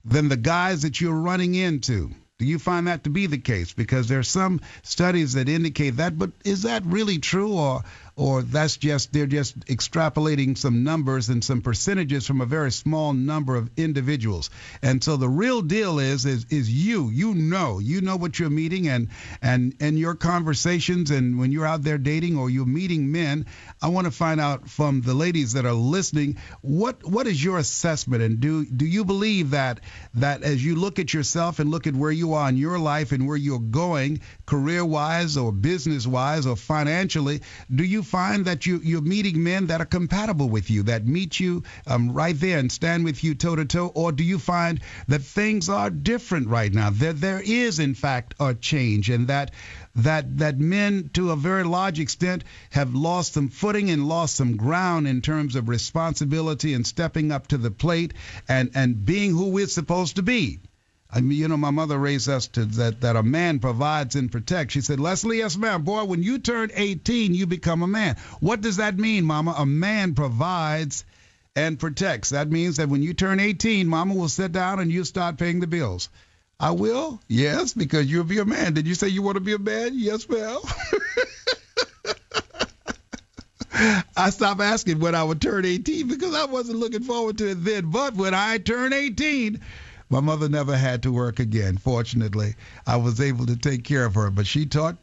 than the guys that you're running into? Do you find that to be the case? Because there are some studies that indicate that, but is that really true, or that's just they're just extrapolating some numbers and some percentages from a very small number of individuals? And so the real deal is you know what you're meeting, and your conversations, and when you're out there dating or you're meeting men, I want to find out from the ladies that are listening, what is your assessment, and do you believe that as you look at yourself and look at where you are in your life and where you're going career-wise or business-wise or financially, do you find that you're meeting men that are compatible with you, that meet you right there and stand with you toe-to-toe, or do you find that things are different right now, that there is, in fact, a change, and that men, to a very large extent, have lost some footing and lost some ground in terms of responsibility and stepping up to the plate and being who we're supposed to be? I mean, my mother raised us to that a man provides and protects. She said, Leslie, yes, ma'am. Boy, when you turn 18, you become a man. What does that mean, Mama? A man provides and protects. That means that when you turn 18, Mama will sit down and you start paying the bills. I will? Yes, because you'll be a man. Did you say you want to be a man? Yes, ma'am. I stopped asking when I would turn 18 because I wasn't looking forward to it then. But when I turned 18, my mother never had to work again. Fortunately, I was able to take care of her. But she taught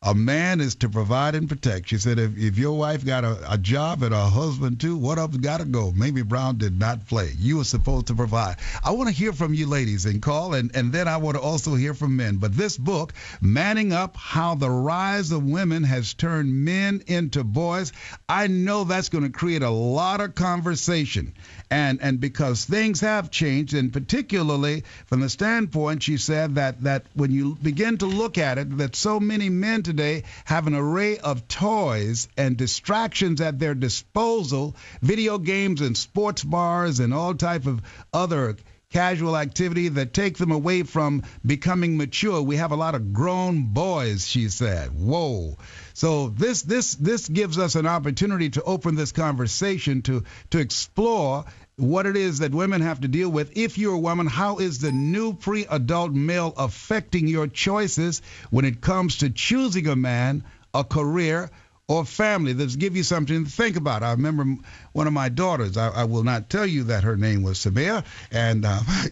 a man is to provide and protect. She said, if your wife got a job and a husband too, what up's got to go? Mamie Brown did not play. You were supposed to provide. I want to hear from you ladies and call, and then I want to also hear from men. But this book, Manning Up, How the Rise of Women Has Turned Men into Boys, I know that's going to create a lot of conversation. And because things have changed, and particularly from the standpoint, she said that when you begin to look at it, that so many men today have an array of toys and distractions at their disposal, video games and sports bars and all type of other casual activity that take them away from becoming mature. We have a lot of grown boys, she said. Whoa. So this gives us an opportunity to open this conversation to explore what it is that women have to deal with. If you're a woman, how is the new pre-adult male affecting your choices when it comes to choosing a man, a career, or family? Let's give you something to think about. I remember one of my daughters, I will not tell you that her name was Samir, and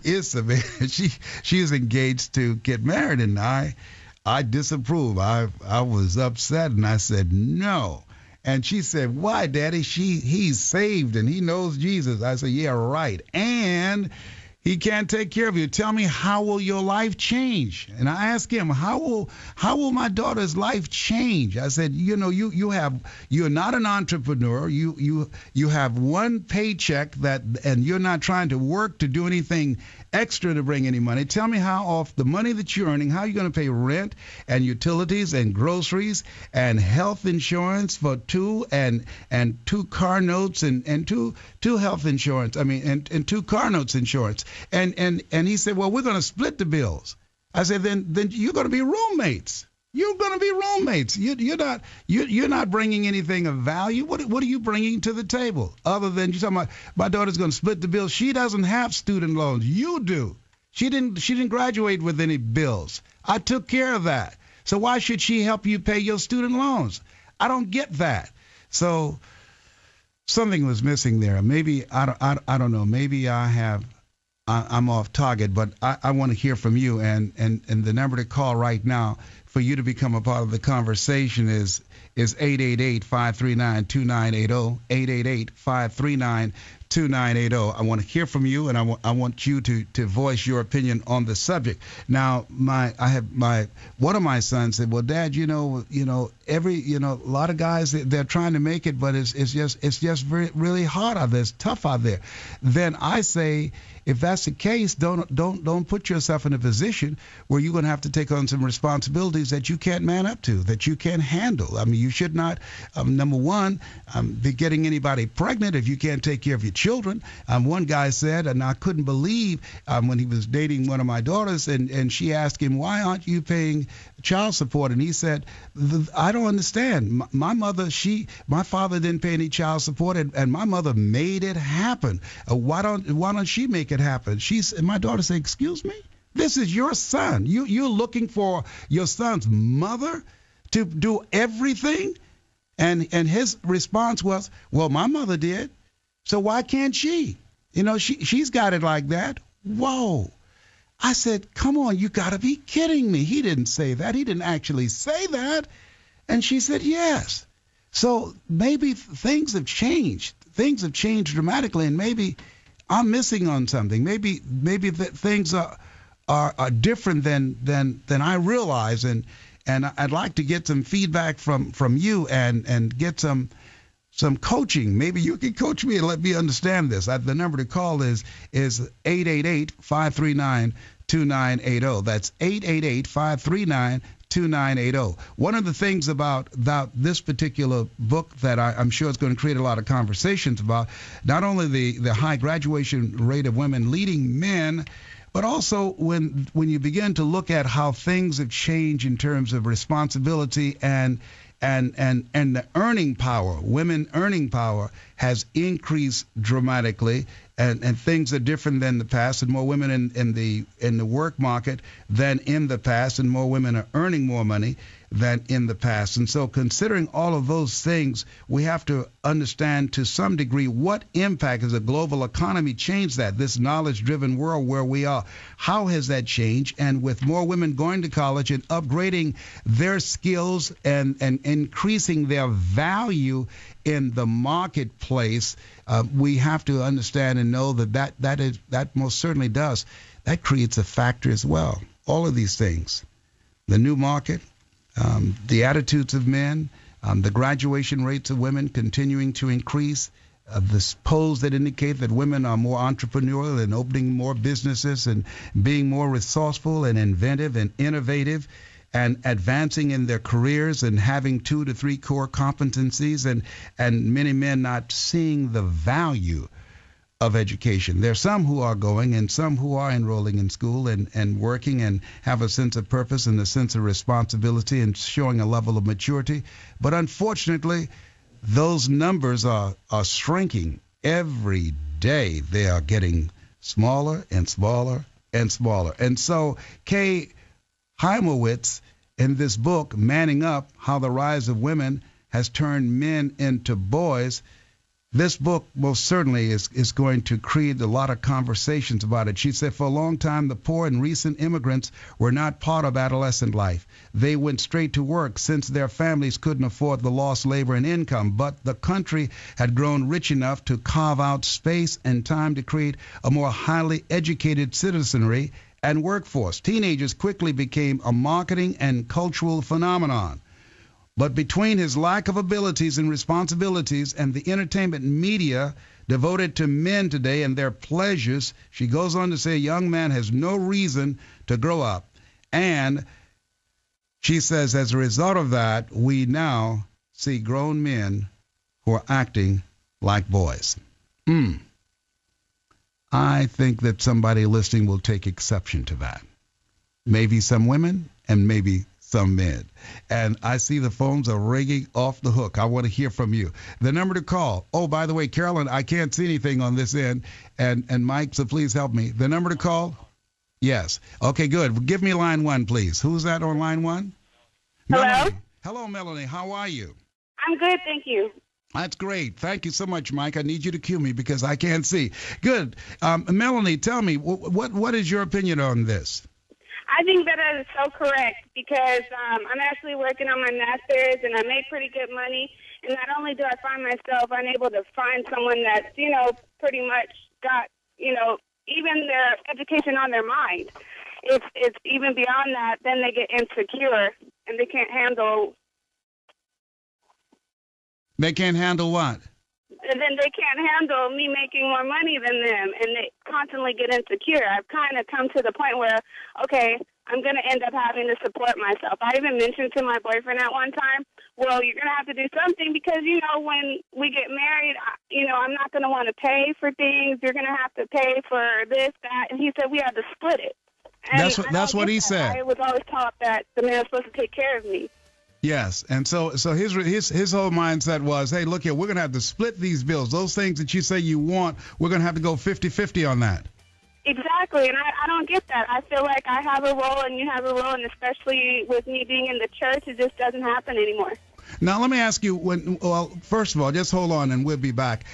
is Samir. She is engaged to get married, and I disapprove. I was upset, and I said, no. And she said, why, Daddy? He's saved, and he knows Jesus. I said, yeah, right. And he can't take care of you. Tell me, how will your life change? And I asked him, how will my daughter's life change? I said, you're not an entrepreneur. You have one paycheck and you're not trying to work to do anything extra to bring any money. Tell me how off the money that you're earning, how you're going to pay rent and utilities and groceries and health insurance for two and two car notes and two health insurance. I mean, and two car notes insurance. And he said, well, we're going to split the bills. I said, then you're going to be roommates. You're going to be roommates. You're not bringing anything of value. What are you bringing to the table other than you talking about my daughter's going to split the bills? She doesn't have student loans. You do. She didn't graduate with any bills. I took care of that. So why should she help you pay your student loans? I don't get that. So something was missing there. Maybe I don't know. Maybe I'm off target, but I want to hear from you. And the number to call right now for you to become a part of the conversation is 888-539-2980, 888-539-2980. I want to hear from you, and I want you to voice your opinion on the subject. Now, one of my sons said, well, Dad, a lot of guys, they're trying to make it, but it's just really hard out there. It's tough out there. Then I say, if that's the case, don't put yourself in a position where you're going to have to take on some responsibilities that you can't man up to, that you can't handle. I mean, you should not, number one, be getting anybody pregnant if you can't take care of your children. One guy said, and I couldn't believe when he was dating one of my daughters, and she asked him, why aren't you paying child support? And he said, I don't understand. My father didn't pay any child support, and my mother made it happen. Why don't she make it it happen. My daughter said, excuse me? This is your son. You're looking for your son's mother to do everything? And his response was, well, my mother did, so why can't she? She's got it like that. Whoa. I said, come on, you got to be kidding me. He didn't say that. He didn't actually say that. And she said, yes. So maybe things have changed. Things have changed dramatically, and maybe I'm missing on something. Maybe things are different than I realize, and I'd like to get some feedback from you and get some coaching. Maybe you can coach me and let me understand this. The number to call is 888-539-2980. That's 888-539-2980. One of the things about this particular book that I'm sure is going to create a lot of conversations about, not only the high graduation rate of women leading men, but also when you begin to look at how things have changed in terms of responsibility and the earning power, women earning power has increased dramatically, and things are different than the past, and more women in the work market than in the past, and more women are earning more money than in the past. And so considering all of those things, we have to understand to some degree what impact has the global economy changed that, this knowledge-driven world where we are. How has that changed? And with more women going to college and upgrading their skills and increasing their value in the marketplace, we have to understand and know that most certainly does. That creates a factor as well. All of these things, the new market, the attitudes of men, the graduation rates of women continuing to increase, the polls that indicate that women are more entrepreneurial and opening more businesses and being more resourceful and inventive and innovative and advancing in their careers and having 2 to 3 core competencies, and many men not seeing the value of education. There are some who are going and some who are enrolling in school and working and have a sense of purpose and a sense of responsibility and showing a level of maturity. But unfortunately, those numbers are shrinking every day. They are getting smaller and smaller and smaller. And so Kay Heimowitz, in this book, Manning Up, How the Rise of Women Has Turned Men into Boys, this book most certainly is going to create a lot of conversations about it. She said, for a long time, the poor and recent immigrants were not part of adolescent life. They went straight to work since their families couldn't afford the lost labor and income. But the country had grown rich enough to carve out space and time to create a more highly educated citizenry and workforce. Teenagers quickly became a marketing and cultural phenomenon. But between his lack of abilities and responsibilities and the entertainment media devoted to men today and their pleasures, she goes on to say a young man has no reason to grow up. And she says as a result of that, we now see grown men who are acting like boys. I think that somebody listening will take exception to that. Maybe some women and maybe some men. And I see the phones are ringing off the hook. I want to hear from you. The number to call. Oh, by the way, Carolyn, I can't see anything on this end. And Mike, so please help me. The number to call? Yes. Okay, good. Give me line 1, please. Who's that on line 1? Hello? Melanie. Hello, Melanie. How are you? I'm good, thank you. That's great. Thank you so much, Mike. I need you to cue me because I can't see. Good. Melanie, tell me, what is your opinion on this? I think that is so correct because I'm actually working on my master's and I make pretty good money. And not only do I find myself unable to find someone that's, pretty much got, even their education on their mind. It's even beyond that, then they get insecure and they can't handle. They can't handle what? And then they can't handle me making more money than them, and they constantly get insecure. I've kind of come to the point where, okay, I'm going to end up having to support myself. I even mentioned to my boyfriend at one time, well, you're going to have to do something because, when we get married, I'm not going to want to pay for things. You're going to have to pay for this, that. And he said we had to split it. And that's what he said. I was always taught that the man was supposed to take care of me. Yes, and so his whole mindset was, hey, look here, we're going to have to split these bills. Those things that you say you want, we're going to have to go 50-50 on that. Exactly, and I don't get that. I feel like I have a role and you have a role, and especially with me being in the church, it just doesn't happen anymore. Now, let me ask you, well, first of all, just hold on and we'll be back.